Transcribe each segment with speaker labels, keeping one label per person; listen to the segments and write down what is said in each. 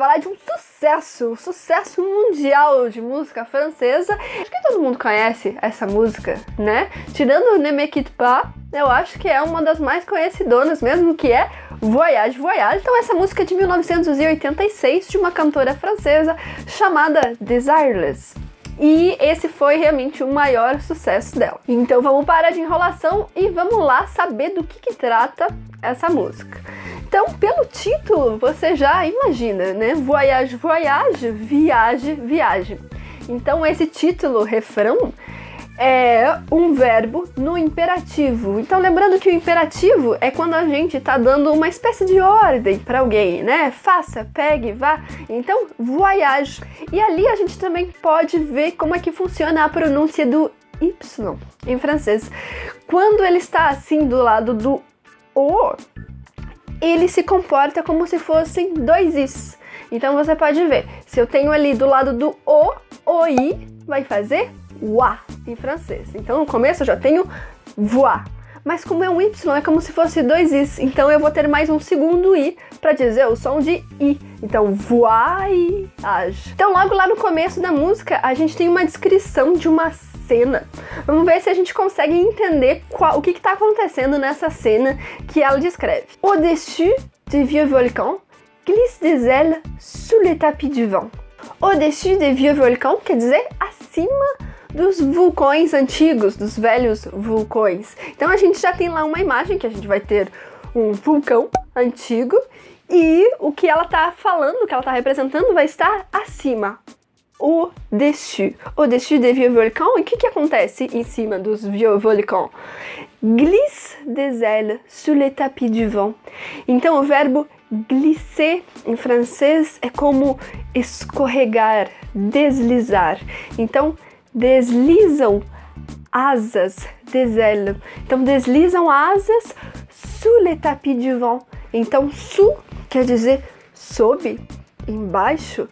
Speaker 1: falar de um sucesso mundial de música francesa. Acho que todo mundo conhece essa música, né? Tirando Ne Me Quitte Pas, eu acho que é uma das mais conhecidonas mesmo, que é Voyage, Voyage. Então essa música é de 1986, de uma cantora francesa chamada Desireless. E esse foi realmente o maior sucesso dela. Então vamos parar de enrolação e vamos lá saber do que trata essa música. Então, pelo título, você já imagina, né? Voyage, voyage, viage, viagem. Então, esse título, refrão, é um verbo no imperativo. Então, lembrando que o imperativo é quando a gente está dando uma espécie de ordem para alguém, né? Faça, pegue, vá. Então, voyage. E ali a gente também pode ver como é que funciona a pronúncia do Y em francês. Quando ele está assim do lado do O, ele se comporta como se fossem dois Is. Então você pode ver, se eu tenho ali do lado do O I vai fazer Wa em francês. Então no começo eu já tenho voix. Mas como é um Y, é como se fosse dois Is. Então eu vou ter mais um segundo I para dizer o som de I. Então voyage. Então logo lá no começo da música a gente tem uma descrição de uma cena. Vamos ver se a gente consegue entender o que está acontecendo nessa cena que ela descreve. Au-dessus des vieux volcans, glisse des ailes sous le tapis du vent. Au-dessus des vieux volcans quer dizer acima dos vulcões antigos, dos velhos vulcões. Então a gente já tem lá uma imagem que a gente vai ter um vulcão antigo e o que ela está falando, o que ela está representando vai estar acima. Au-dessus des vieux volcans. E o que acontece em cima dos vieux volcans? Glisse des ailes sous le tapis du vent. Então o verbo glisser em francês é como escorregar, deslizar. Então deslizam asas des ailes. Então deslizam asas sous le tapis du vent. Então sous quer dizer sob, embaixo,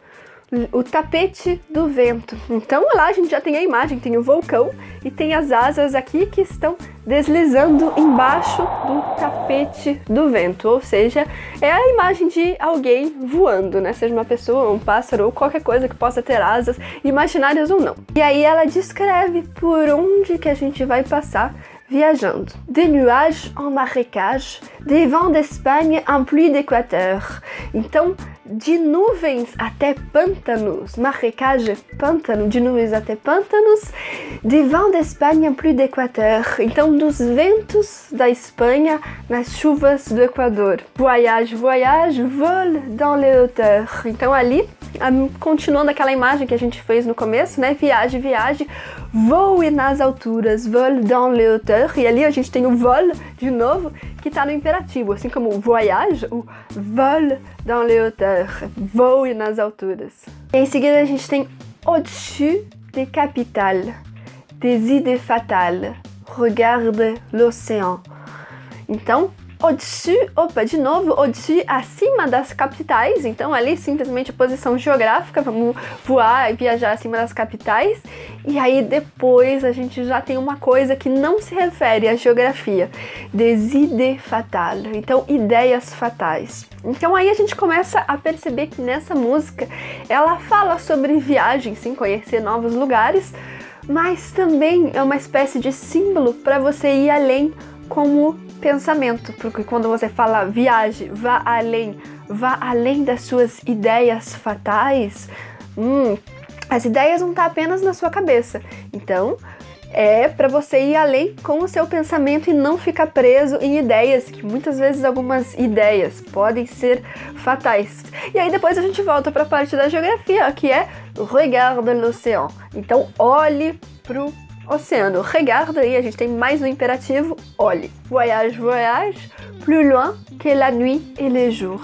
Speaker 1: o tapete do vento. Então lá a gente já tem a imagem, tem o vulcão e tem as asas aqui que estão deslizando embaixo do tapete do vento, ou seja, é a imagem de alguém voando, né? Seja uma pessoa, um pássaro ou qualquer coisa que possa ter asas, imaginárias ou não. E aí ela descreve por onde que a gente vai passar viajando. Des nuages en marécage, des vents d'Espagne en pluie d'équateur. Então, de nuvens até pântanos, marécage, pântano, de nuvens até pântanos, des vents d'Espagne en pluie d'équateur. Então, dos ventos da Espanha nas chuvas do Equador. Voyage, voyage, vol dans les hauteurs. Então, ali, continuando aquela imagem que a gente fez no começo, né? Viage, viage, voe nas alturas, vol dans les hauteurs. E ali a gente tem o vol, de novo, que está no imperativo. Assim como o voyage, o vol dans les hauteurs, voe nas alturas. E em seguida a gente tem au-dessus des capitales, des idées fatales, regarde l'océan. Então, au-dessus, de novo, au-dessus, acima das capitais. Então ali simplesmente a posição geográfica, vamos voar e viajar acima das capitais. E aí depois a gente já tem uma coisa que não se refere à geografia, des idées fatales, então ideias fatais. Então aí a gente começa a perceber que nessa música ela fala sobre viagem, sim, conhecer novos lugares, mas também é uma espécie de símbolo para você ir além como pensamento, porque quando você fala viaje, vá além das suas ideias fatais, as ideias não estão apenas na sua cabeça. Então, é para você ir além com o seu pensamento e não ficar preso em ideias, que muitas vezes algumas ideias podem ser fatais. E aí depois a gente volta para a parte da geografia, que é regarde l'océan. Então, olhe pro oceano. Regarde, e a gente tem mais um imperativo, olhe. Voyage, voyage, plus loin que la nuit et les jours.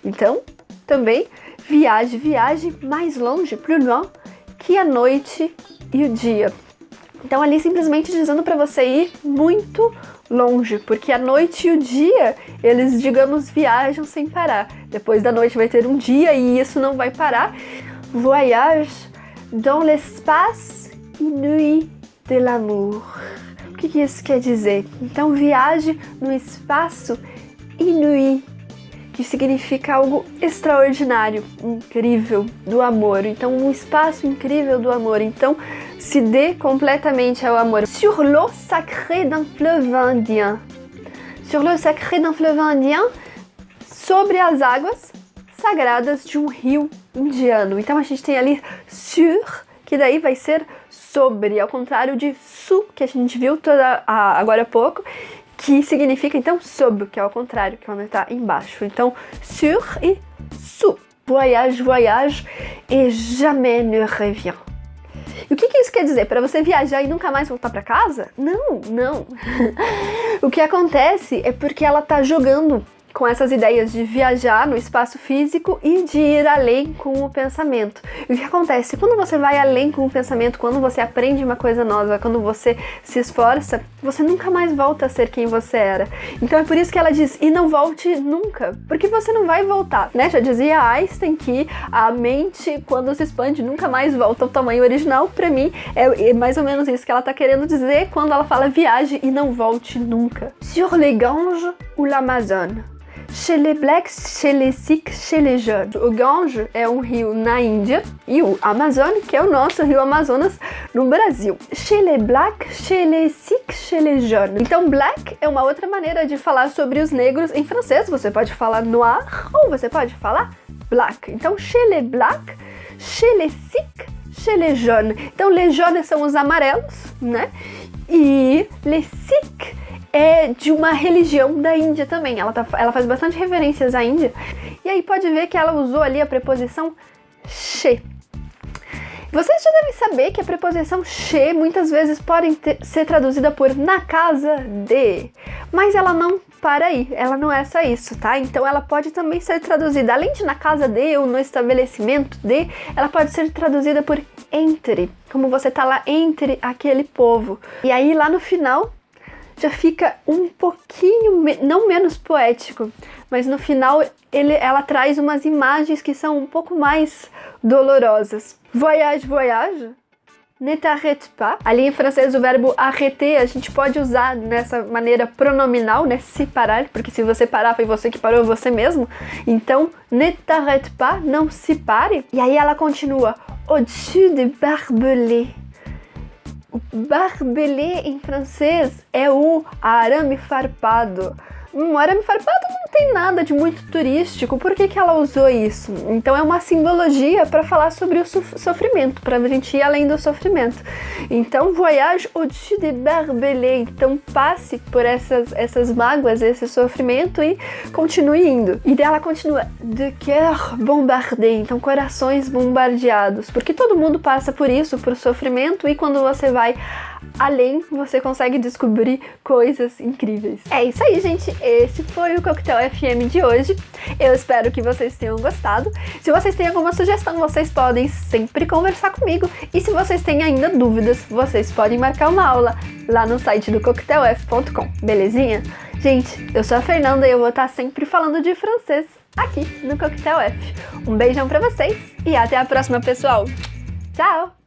Speaker 1: Então, também, viaje, viaje, mais longe, plus loin que a noite e o dia. Então, ali simplesmente dizendo para você ir muito longe, porque a noite e o dia, eles, digamos, viajam sem parar. Depois da noite vai ter um dia e isso não vai parar. Voyage dans l'espace inouï de l'amour. O que isso quer dizer? Então, viaje no espaço inouï. que significa algo extraordinário, incrível, do amor. Então, um espaço incrível do amor. Então, se dê completamente ao amor. Sur l'eau sacrée d'un fleuve indien. Sur l'eau sacrée d'un fleuve indien, sobre as águas sagradas de um rio indiano. Então, a gente tem ali sur, que daí vai ser sobre, ao contrário de su, que a gente viu agora há pouco, que significa, então, sob, que é ao contrário, que é onde está embaixo. Então, sur e sous. Voyage, voyage et jamais ne revient. E o que isso quer dizer? Para você viajar e nunca mais voltar para casa? Não, não. O que acontece é porque ela está jogando com essas ideias de viajar no espaço físico e de ir além com o pensamento. E o que acontece? Quando você vai além com o pensamento, quando você aprende uma coisa nova, quando você se esforça, você nunca mais volta a ser quem você era. Então é por isso que ela diz, e não volte nunca, porque você não vai voltar, né? Já dizia Einstein que a mente, quando se expande, nunca mais volta ao tamanho original. Pra mim, é mais ou menos isso que ela tá querendo dizer quando ela fala viaje e não volte nunca. Sur les Ganges ou l'Amazone. Chez les Blacks, chez les Sikhs, chez les jeunes. O Gange é um rio na Índia e o Amazônia, que é o nosso rio Amazonas no Brasil. Chez les Blacks, chez les Sikhs, chez les jeunes. Então, black é uma outra maneira de falar sobre os negros em francês. Você pode falar noir ou você pode falar black. Então, chez les Blacks, chez les Sikhs, chez les jeunes. Então, les jeunes são os amarelos, né? E les Sikhs é de uma religião da Índia também. Ela faz bastante referências à Índia. E aí pode ver que ela usou ali a preposição chez. Vocês já devem saber que a preposição chez muitas vezes pode ser traduzida por na casa de. Mas ela não para aí, ela não é só isso, tá? Então ela pode também ser traduzida, além de na casa de ou no estabelecimento de, ela pode ser traduzida por entre. Como você tá lá entre aquele povo. E aí lá no final já fica um pouquinho, não menos poético, mas no final ela traz umas imagens que são um pouco mais dolorosas. Voyage, voyage, ne t'arrête pas. Ali em francês o verbo arrêter a gente pode usar nessa maneira pronominal, né, se parar, porque se você parar foi você que parou, você mesmo. Então, ne t'arrête pas, não se pare. E aí ela continua, au-dessus de barbelés. O barbelé em francês é o arame farpado. O arame farpado não tem nada de muito turístico. Por que ela usou isso? Então é uma simbologia para falar sobre o sofrimento, para a gente ir além do sofrimento. Então, voyage au-dessus des barbelés. Então passe por essas mágoas, esse sofrimento e continue indo. E dela continua, de cœur bombardé. Então corações bombardeados. Porque todo mundo passa por isso, por sofrimento, e quando você vai além, você consegue descobrir coisas incríveis. É isso aí, gente. Esse foi o Coquetel FM de hoje. Eu espero que vocês tenham gostado. Se vocês têm alguma sugestão, vocês podem sempre conversar comigo. E se vocês têm ainda dúvidas, vocês podem marcar uma aula lá no site do coquetelf.com, belezinha? Gente, eu sou a Fernanda e eu vou estar sempre falando de francês aqui no Coquetel F. Um beijão pra vocês e até a próxima, pessoal. Tchau!